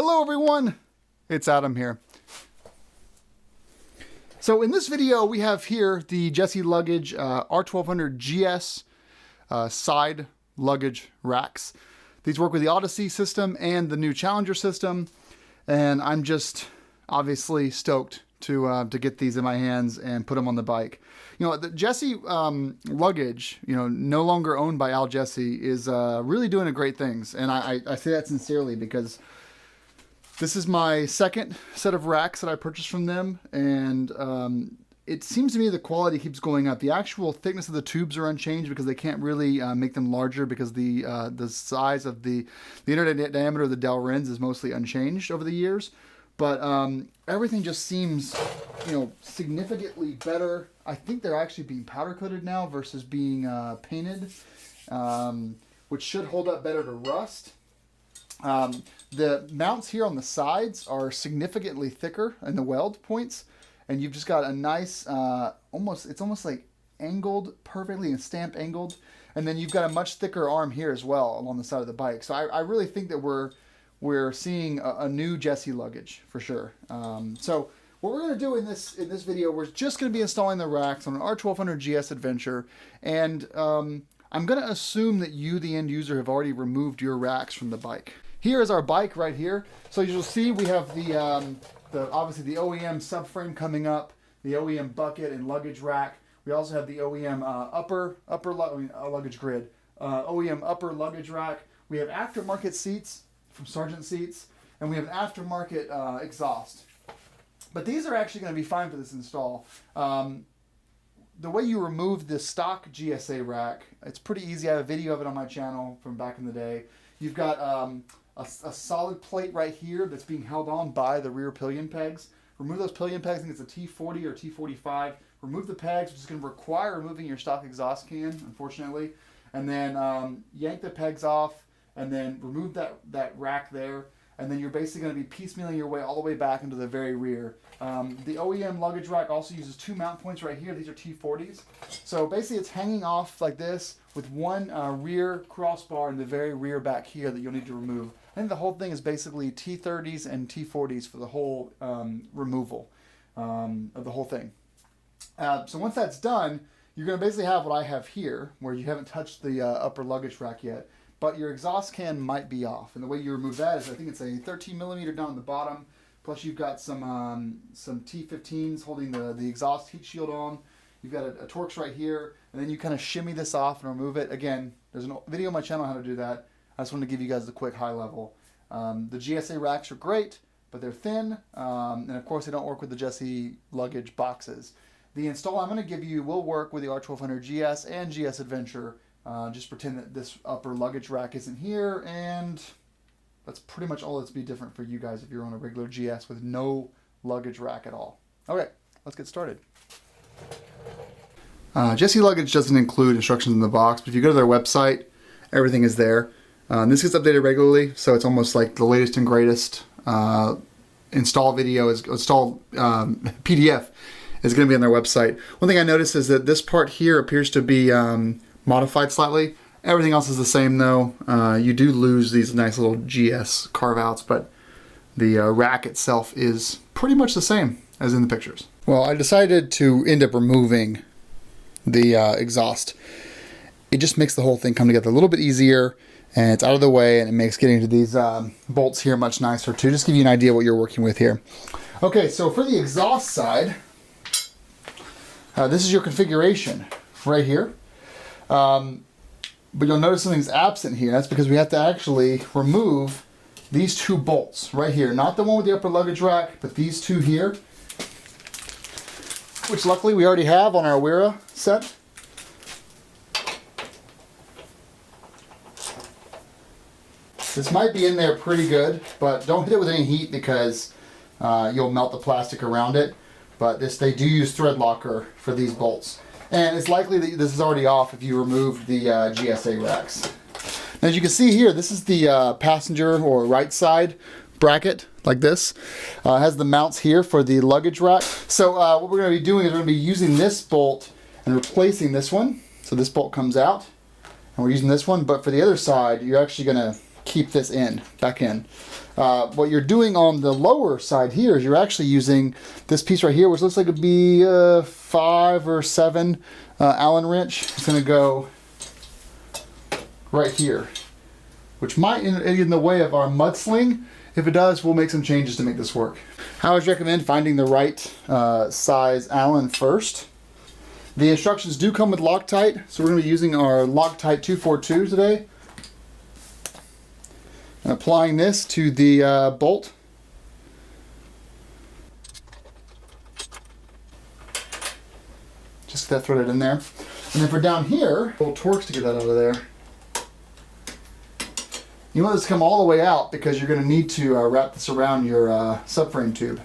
Hello everyone, it's Adam here. So in this video we have here the Jesse Luggage R1200GS side luggage racks. These work with the Odyssey system and the new Challenger system, and I'm just obviously stoked to get these in my hands and put them on the bike. You know, the Jesse Luggage, you know, no longer owned by Al Jesse, is really doing great things, and I say that sincerely because this is my second set of racks that I purchased from them, and it seems to me the quality keeps going up. The actual thickness of the tubes are unchanged because they can't really make them larger because the size of the inner diameter of the dowel rings is mostly unchanged over the years. But everything just seems, you know, significantly better. I think they're actually being powder coated now versus being painted, which should hold up better to rust. The mounts here on the sides are significantly thicker in the weld points, and you've just got a nice, it's almost like angled perfectly and stamp angled, and then you've got a much thicker arm here as well along the side of the bike. So I really think that we're seeing a new Jesse Luggage for sure. So what we're going to do in this video, we're just going to be installing the racks on an R1200GS Adventure, and I'm going to assume that you, the end user, have already removed your racks from the bike. Here is our bike right here. So you'll see we have the obviously the OEM subframe coming up, the OEM bucket and luggage rack. We also have the OEM upper luggage grid, OEM upper luggage rack. We have aftermarket seats from Sargent Seats, and we have an aftermarket exhaust. But these are actually going to be fine for this install. The way you remove the stock GSA rack, it's pretty easy. I have a video of it on my channel from back in the day. You've got a solid plate right here that's being held on by the rear pillion pegs. Remove those pillion pegs. I think it's a T40 or T45. Remove the pegs, which is going to require removing your stock exhaust can, unfortunately. And then yank the pegs off, and then remove that rack there. And then you're basically going to be piecemealing your way all the way back into the very rear. The OEM luggage rack also uses two mount points right here. These are T40s. So basically it's hanging off like this with one rear crossbar in the very rear back here that you'll need to remove. I think the whole thing is basically T30s and T40s for the whole removal of the whole thing. So once that's done, you're going to basically have what I have here, where you haven't touched the upper luggage rack yet, but your exhaust can might be off. And the way you remove that is, I think it's a 13 millimeter down the bottom, plus you've got some T15s holding the exhaust heat shield on. You've got a Torx right here, and then you kind of shimmy this off and remove it. Again, there's a video on my channel on how to do that. I just wanted to give you guys the quick high level. The GSA racks are great, but they're thin, and of course they don't work with the Jesse Luggage boxes. The install I'm going to give you will work with the R1200GS and GS Adventure. Just pretend that this upper luggage rack isn't here, and that's pretty much all that's be different for you guys if you're on a regular GS with no luggage rack at all. Okay, let's get started. Jesse Luggage doesn't include instructions in the box, but if you go to their website, everything is there. This gets updated regularly, so it's almost like the latest and greatest install PDF is going to be on their website. One thing I noticed is that this part here appears to be modified slightly. Everything else is the same though. You do lose these nice little GS carve-outs, but the rack itself is pretty much the same as in the pictures. Well, I decided to end up removing the exhaust. It just makes the whole thing come together a little bit easier, and it's out of the way, and it makes getting to these bolts here much nicer too. Just give you an idea what you're working with here. Okay, so for the exhaust side, this is your configuration right here. But you'll notice something's absent here. That's because we have to actually remove these two bolts right here. Not the one with the upper luggage rack, but these two here, which luckily we already have on our Wera set. This might be in there pretty good, but don't hit it with any heat because you'll melt the plastic around it. But they do use thread locker for these bolts. And it's likely that this is already off if you removed the GSA racks. Now, as you can see here, this is the passenger or right side bracket, like this. It has the mounts here for the luggage rack. So what we're going to be doing is we're going to be using this bolt and replacing this one. So this bolt comes out, and we're using this one. But for the other side, you're actually going to keep this back in. What you're doing on the lower side here is you're actually using this piece right here, which looks like it'd be 5 or 7 Allen wrench. It's going to go right here, which might get in the way of our mudsling. If it does, we'll make some changes to make this work. I always recommend finding the right size Allen first. The instructions do come with Loctite, so we're going to be using our Loctite 242 today. And applying this to the bolt. Just get that threaded in there. And then for down here, little Torx to get that out of there. You want this to come all the way out because you're going to need to wrap this around your subframe tube.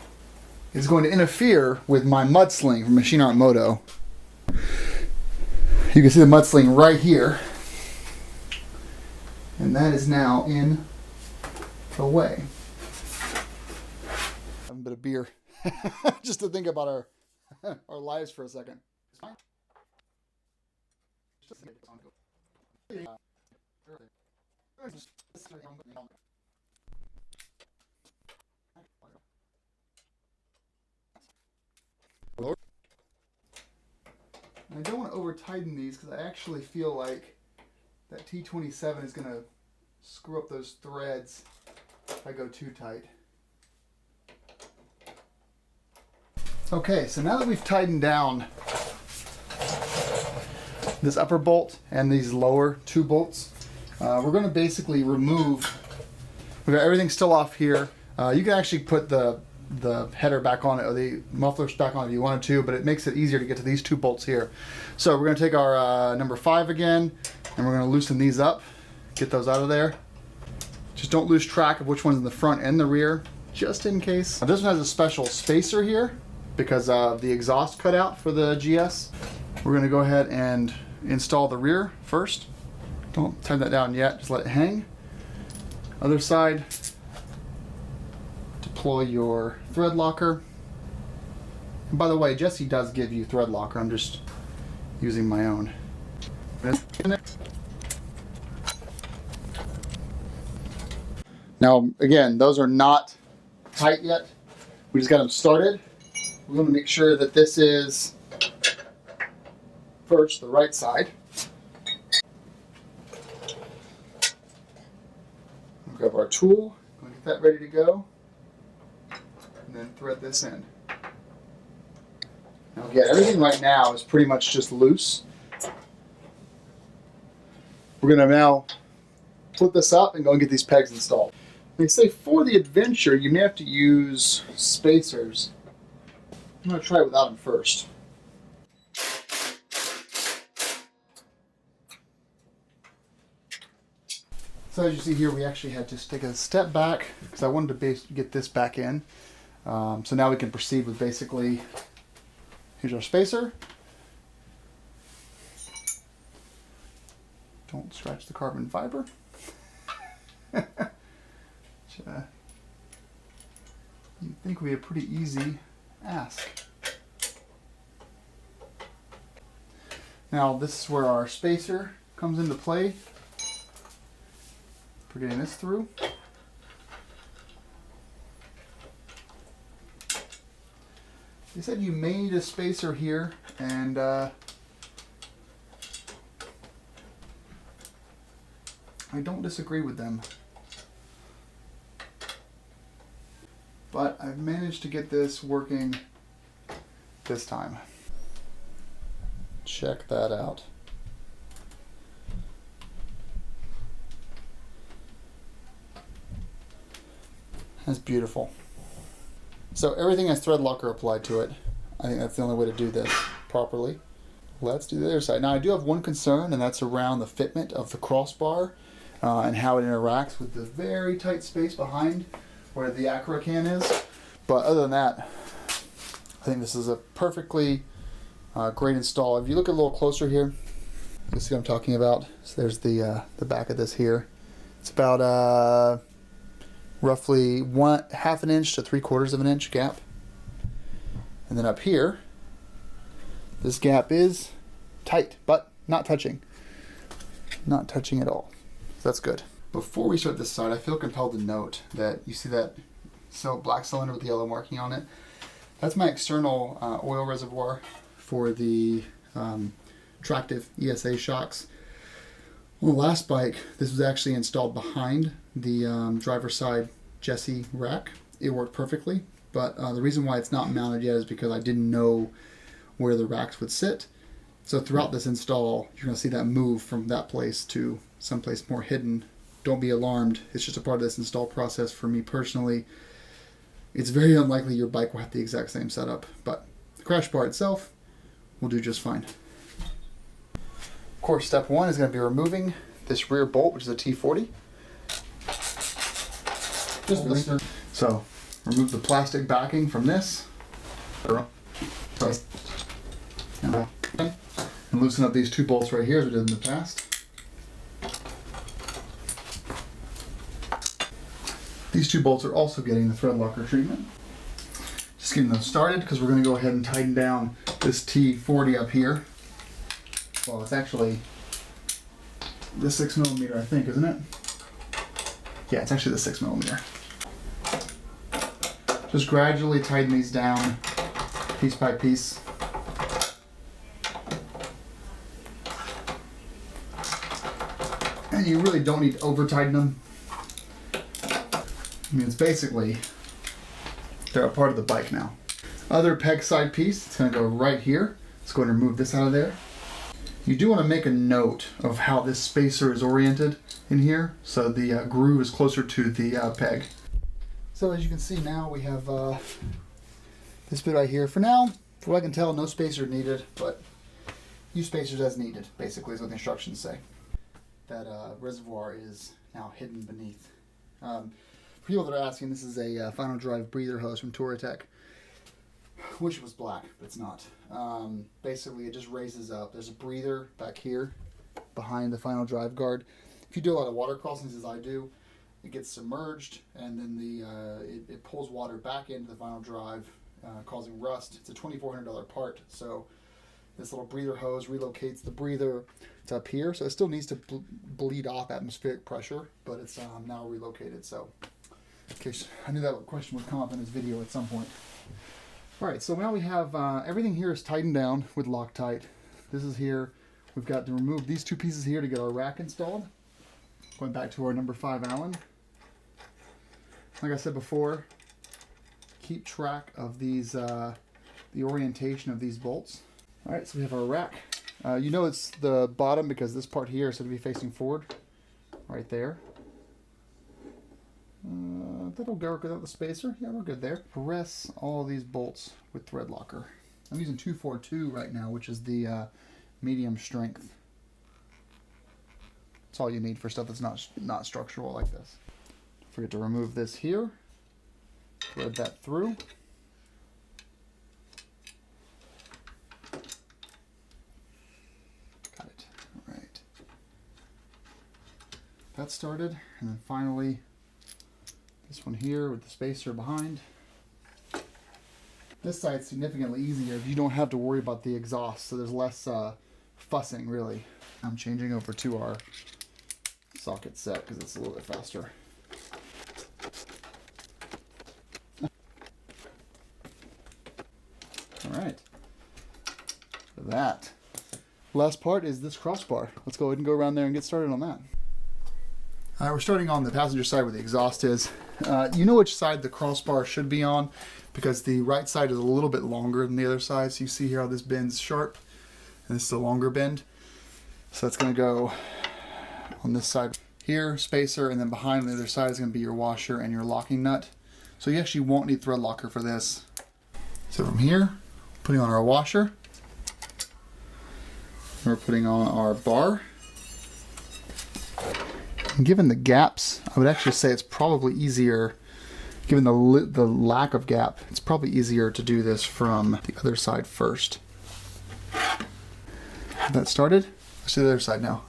It's going to interfere with my mud sling from Machine Art Moto. You can see the mud sling right here. And that is now in the way. Have a bit of beer. Just to think about our lives for a second. I don't want to over tighten these because I actually feel like that T27 is going to screw up those threads if I go too tight. Okay, so now that we've tightened down this upper bolt and these lower 2 bolts, we're going to basically remove, we've got everything still off here. You can actually put the header back on it, or the mufflers back on it if you wanted to, but it makes it easier to get to these 2 bolts here. So we're going to take our number 5 again, and we're going to loosen these up, get those out of there. Just don't lose track of which one's in the front and the rear, just in case. Now, this one has a special spacer here because of the exhaust cutout for the GS. We're going to go ahead and install the rear first. Don't tighten that down yet, just let it hang. Other side, deploy your thread locker. And by the way, Jesse does give you thread locker, I'm just using my own. Now again, those are not tight yet. We just got them started. We're going to make sure that this is first the right side. Grab our tool, get that ready to go, and then thread this in. Now again, everything right now is pretty much just loose. We're going to now put this up and go and get these pegs installed. They say for the adventure you may have to use spacers. I'm going to try it without them first. So as you see here, we actually had to take a step back because I wanted to get this back in. So now we can proceed with basically, here's our spacer. Don't scratch the carbon fiber. You'd think would be a pretty easy ask. Now this is where our spacer comes into play for getting this through. They said you made a spacer here, and I don't disagree with them. But I've managed to get this working this time. Check that out. That's beautiful. So everything has thread locker applied to it. I think that's the only way to do this properly. Let's do the other side. Now I do have one concern, and that's around the fitment of the crossbar and how it interacts with the very tight space behind where the Acura can is. But other than that, I think this is a perfectly great install. If you look a little closer here, you'll see what I'm talking about. So there's the back of this here. It's about roughly half an inch to 3/4 of an inch gap. And then up here, this gap is tight, but not touching. Not touching at all. So that's good. Before we start this side, I feel compelled to note that you see that black cylinder with the yellow marking on it. That's my external oil reservoir for the tractive ESA shocks. On the last bike, this was actually installed behind the driver's side Jessie rack. It worked perfectly, but the reason why it's not mounted yet is because I didn't know where the racks would sit. So throughout this install, you're going to see that move from that place to someplace more hidden. Don't be alarmed. It's just a part of this install process for me personally. It's very unlikely your bike will have the exact same setup, but the crash bar itself will do just fine. Of course, step one is going to be removing this rear bolt, which is a T40. So, remove the plastic backing from this. And loosen up these two bolts right here as we did in the past. These two bolts are also getting the thread locker treatment. Just getting those started because we're going to go ahead and tighten down this T40 up here. Well, it's actually the 6mm, I think, isn't it? Yeah, it's actually the 6mm. Just gradually tighten these down piece by piece. And you really don't need to over tighten them. I mean, it's basically, they're a part of the bike now. Other peg side piece, it's going to go right here. Let's go ahead and remove this out of there. You do want to make a note of how this spacer is oriented in here, so the groove is closer to the peg. So as you can see now, we have this bit right here. For now, from what I can tell, no spacer needed, but use spacers as needed, basically is what the instructions say. That reservoir is now hidden beneath. For people that are asking, this is a final drive breather hose from Touratech. Wish it was black, but it's not. Basically, it just raises up. There's a breather back here behind the final drive guard. If you do a lot of water crossings, as I do, it gets submerged, and then it pulls water back into the final drive, causing rust. It's a $2,400 part, so this little breather hose relocates the breather. It's up here, so it still needs to bleed off atmospheric pressure, but it's now relocated. So, in case I knew that question would come up in this video at some point. All right, so now we have everything here is tightened down with Loctite. This is here. We've got to remove these two pieces here to get our rack installed. Going back to our number 5 Allen. Like I said before, keep track of these, the orientation of these bolts. All right, so we have our rack. You know it's the bottom because this part here is going to be facing forward, right there. That'll work without the spacer. Yeah, we're good there. Press all these bolts with thread locker. I'm using 242 right now, which is the medium strength. That's all you need for stuff that's not structural like this. Don't forget to remove this here. Thread that through. Got it. All right. That started, and then finally this one here with the spacer behind. This side's significantly easier if you don't have to worry about the exhaust, so there's less fussing really. I'm changing over to our socket set because it's a little bit faster. All right, for that. Last part is this crossbar. Let's go ahead and go around there and get started on that. All right, we're starting on the passenger side where the exhaust is. You know which side the crossbar should be on because the right side is a little bit longer than the other side. So you see here how this bend's sharp and this is a longer bend. So that's going to go on this side here, spacer, and then behind on the other side is going to be your washer and your locking nut. So you actually won't need thread locker for this. So from here, putting on our washer. We're putting on our bar. And given the gaps, I would actually say it's probably easier, given the lack of gap, it's probably easier to do this from the other side first. That started. Let's do the other side now.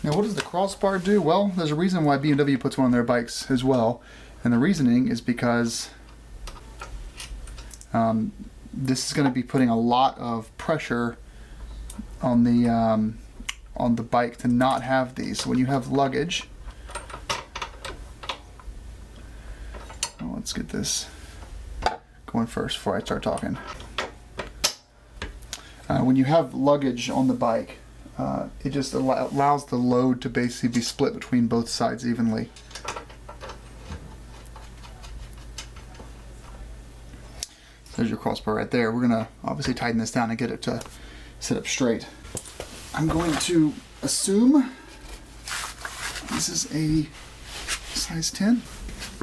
Now, what does the crossbar do? Well, there's a reason why BMW puts one on their bikes as well, and the reasoning is because this is going to be putting a lot of pressure on the bike to not have these. So when you have luggage, let's get this going first before I start talking. When you have luggage on the bike, it just allows the load to basically be split between both sides evenly. There's your crossbar right there. We're gonna obviously tighten this down and get it to sit up straight. I'm going to assume this is a size 10.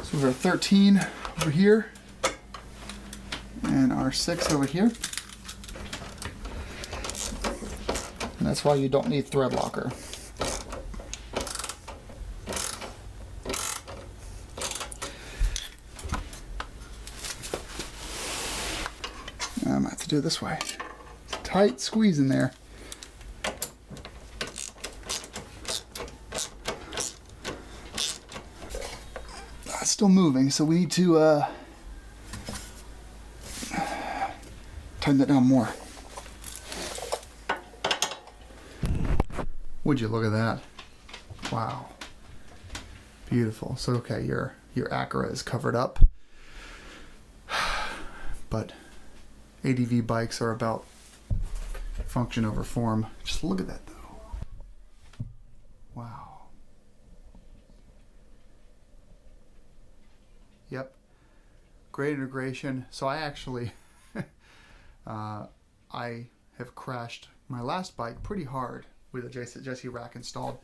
So we have our 13 over here and our 6 over here. And that's why you don't need thread locker. I'm gonna have to do it this way. Tight squeeze in there. It's still moving, so we need to tighten that down more. Would you look at that? Wow. Beautiful. So okay, your Acura is covered up. But ADV bikes are about function over form. Just look at that though. Wow. Yep. Great integration. So I actually I have crashed my last bike pretty hard with a Jesse rack installed.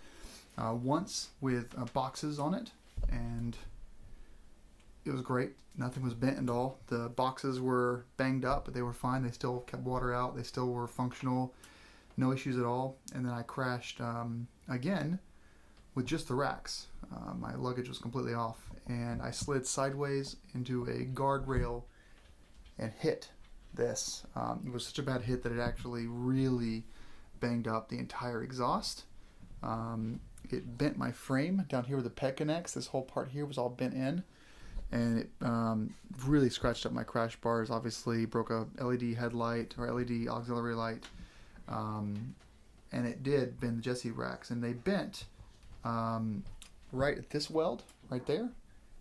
Once with boxes on it, and it was great. Nothing was bent at all. The boxes were banged up, but they were fine. They still kept water out. They still were functional. No issues at all. And then I crashed again with just the racks. My luggage was completely off, and I slid sideways into a guardrail and hit this. It was such a bad hit that it actually really banged up the entire exhaust. It bent my frame down here where the peg connects. This whole part here was all bent in, and it really scratched up my crash bars. Obviously broke a LED headlight or LED auxiliary light, and it did bend the Jesse racks, and they bent right at this weld right there,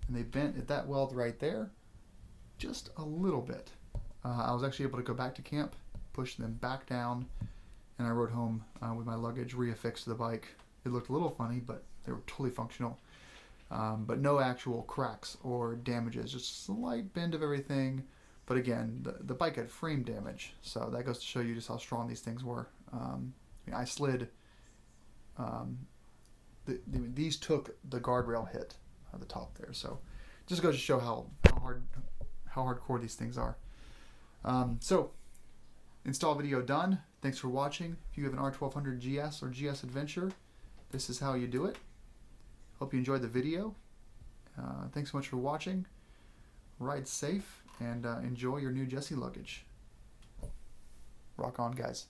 and they bent at that weld right there just a little bit. I was actually able to go back to camp, push them back down, and I rode home with my luggage reaffixed to the bike. It looked a little funny, but they were totally functional. But no actual cracks or damages, just a slight bend of everything. But again, the bike had frame damage, so that goes to show you just how strong these things were. I slid. These took the guardrail hit at the top there, so just goes to show how hardcore these things are. So, install video done. Thanks for watching. If you have an R1200GS or GS Adventure, this is how you do it. Hope you enjoyed the video. Thanks so much for watching. Ride safe and enjoy your new Jesse luggage. Rock on, guys.